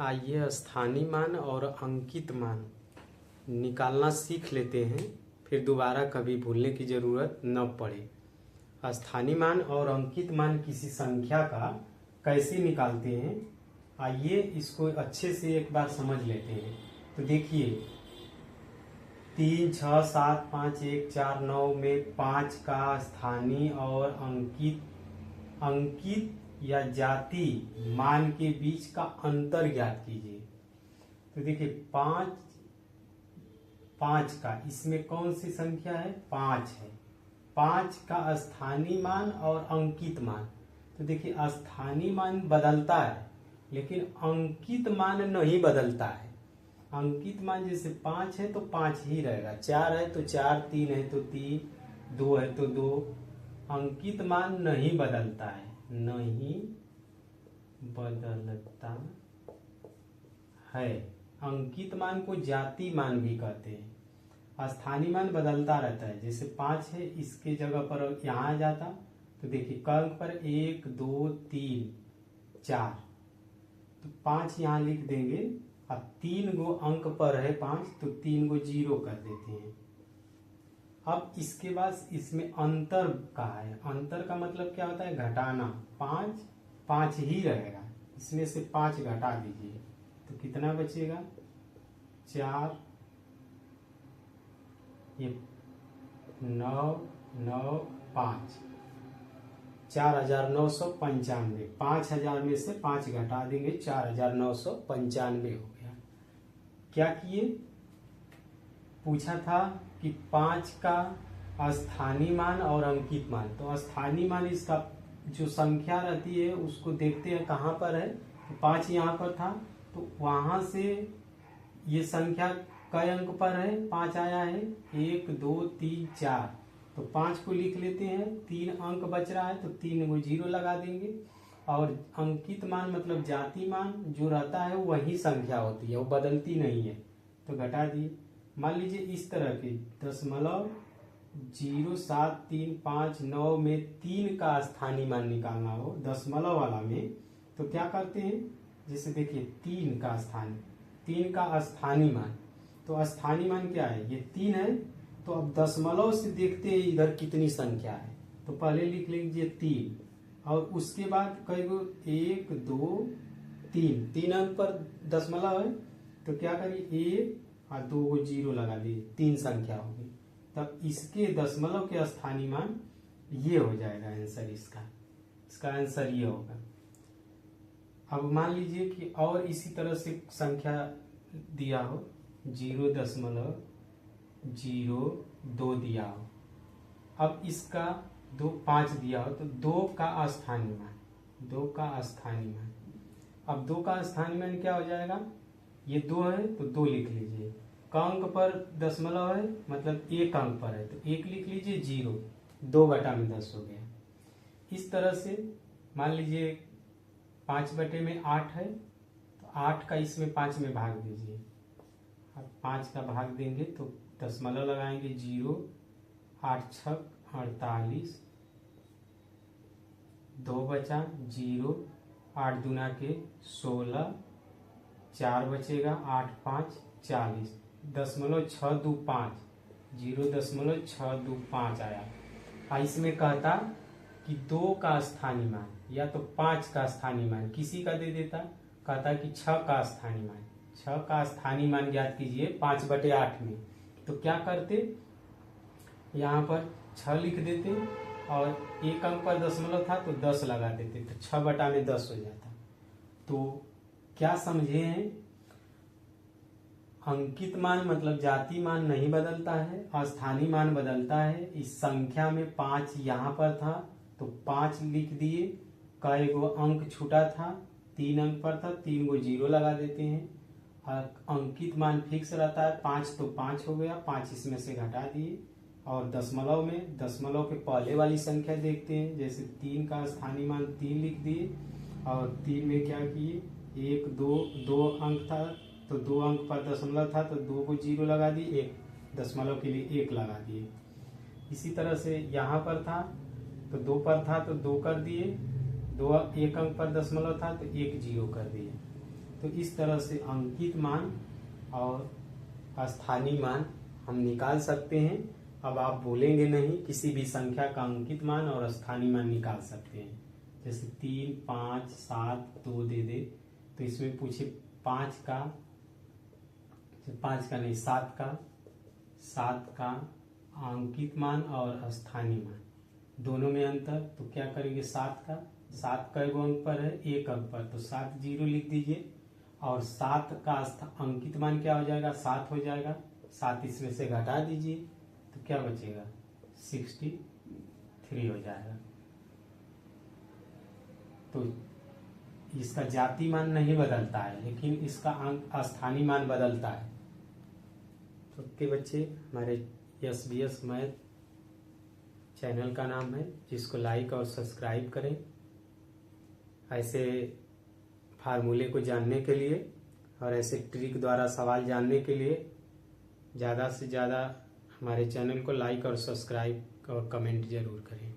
आइए स्थानीय मान और अंकित मान निकालना सीख लेते हैं, फिर दोबारा कभी भूलने की ज़रूरत न पड़े। स्थानीय मान और अंकित मान किसी संख्या का कैसे निकालते हैं, आइए इसको अच्छे से एक बार समझ लेते हैं। तो देखिए 3, 6, 7, 5, 1, 4, 9 में 5 का स्थानीय और अंकित या जाति मान के बीच का अंतर ज्ञात कीजिए। तो देखिए 5 का इसमें कौन सी संख्या है, 5 है। 5 का स्थानीय मान और अंकित मान, तो देखिए स्थानीय मान बदलता है लेकिन अंकित मान नहीं बदलता है। अंकित मान जैसे 5 है तो 5 ही रहेगा, 4 है तो 4, 3 है तो 3, 2 है तो 2। अंकित मान नहीं बदलता है, नहीं बदलता है। अंकित मान को जाति मान भी कहते हैं। स्थानीय मान बदलता रहता है, जैसे 5 है इसके जगह पर यहाँ आ जाता तो देखिए क अंक पर 1, 2, 3, 4, तो 5 यहाँ लिख देंगे। अब 3 गो अंक पर है 5 तो 3 गो 0 कर देते हैं। अब इसके बाद इसमें अंतर का है, अंतर का मतलब क्या होता है, घटाना। 5 5 ही रहेगा, इसमें से 5 घटा दीजिए तो कितना बचेगा, 4, ये 9, 9, 5, 4995। 5000 में से 5 घटा देंगे, 4995 हो गया। क्या किए, पूछा था कि 5 का स्थानीय मान और अंकित मान। तो स्थानीय मान इसका जो संख्या रहती है उसको देखते हैं कहाँ पर है। तो 5 यहाँ पर था तो वहां से ये संख्या कई अंक पर है, 5 आया है, 1, 2, 3, 4, तो 5 को लिख लेते हैं। 3 अंक बच रहा है तो 3 को 0 लगा देंगे। और अंकित मान मतलब जाति मान जो रहता है वही संख्या होती है, वो बदलती नहीं है, तो घटा दिए। मान लीजिए इस तरह के 0.0735 में 3 का स्थानीय मान निकालना हो दशमलव वाला में, तो क्या करते हैं, जैसे देखिए 3 का स्थानीय मान, तो स्थानीय मान क्या है, ये 3 है। तो अब दशमलव से देखते हैं इधर कितनी संख्या है, तो पहले लिख लीजिए 3 और उसके बाद कई गो 1, 2, 3 अंक पर दशमलव है तो क्या करिए 1 और 2 को 0 लगा दीजिए, 3 संख्या होगी। तब इसके दशमलव के स्थानीय मान ये हो जाएगा आंसर, इसका आंसर ये होगा। अब मान लीजिए कि और इसी तरह से संख्या दिया हो 0.02 दिया हो, अब इसका 5 दिया हो तो 2 का स्थानीय मान, अब 2 का स्थानीय मान क्या हो जाएगा, ये 2 है तो 2 लिख लीजिए। का अंक पर दशमलव है मतलब 1 अंक पर है तो 1 लिख लीजिए, 0, 2 बटा में 10 हो गया। इस तरह से मान लीजिए 5 बटे में 8 है तो 8 का इसमें 5 में भाग दीजिए। अब 5 का भाग देंगे तो दशमलव लगाएंगे 0, 8 छक 48, 2 बचा 0, 8 दूना के 16, 4 बचेगा 8, 5, 40, 0.625, 0.625 आया। इसमें कहता कि 2 का स्थानीय मान या तो 5 का स्थानीय मान किसी का दे देता, कहता कि 6 का स्थानीय मान, 6 का स्थानीय मान ज्ञात कीजिए 5/8 में। तो क्या करते, यहाँ पर 6 लिख देते और 1 अंक पर दशमलव था तो 10 लगा देते तो 6 बटा में 10 हो जाता। तो क्या समझे हैं, अंकित मान मतलब जाति मान नहीं बदलता है, स्थानीय मान बदलता है। इस संख्या में 5 यहाँ पर था तो 5 लिख दिए, कई गो अंक छूटा था, 3 अंक पर था, 3 को 0 लगा देते हैं। अंकित मान फिक्स रहता है 5 तो 5 हो गया, 5 इसमें से घटा दिए। और दशमलव में दशमलव के पहले वाली संख्या देखते हैं, जैसे 3 का स्थानीय मान 3 लिख दिए और 3 में क्या किए, 1, 2 अंक था तो 2 अंक पर दशमलव था तो 2 को 0 लगा दिए, 1 दशमलव के लिए 1 लगा दिए। इसी तरह से यहाँ पर था तो 2 पर था तो 2 कर दिए, 1 अंक पर दशमलव था तो 1 0 कर दिए। तो इस तरह से अंकित मान और स्थानीय मान हम निकाल सकते हैं। अब आप बोलेंगे नहीं, किसी भी संख्या का अंकित मान और स्थानीय मान निकाल सकते हैं। जैसे 3, 5, 7, 2 दे दे तो इसमें पूछे 5 का नहीं 7 का अंकित मान और स्थानीय मान दोनों में अंतर, तो क्या करेंगे 7 कई गो अंक पर है, 1 अंक पर, तो 7 0 लिख दीजिए। और 7 का अंकित मान क्या हो जाएगा, 7 हो जाएगा। 7 इसमें से घटा दीजिए तो क्या बचेगा, 63 हो जाएगा। तो इसका जाति मान नहीं बदलता है, लेकिन इसका अंक स्थानीय मान बदलता है। तो के बच्चे, हमारे SBS मैथ चैनल का नाम है, जिसको लाइक और सब्सक्राइब करें। ऐसे फार्मूले को जानने के लिए और ऐसे ट्रिक द्वारा सवाल जानने के लिए ज़्यादा से ज़्यादा हमारे चैनल को लाइक और सब्सक्राइब और कमेंट जरूर करें।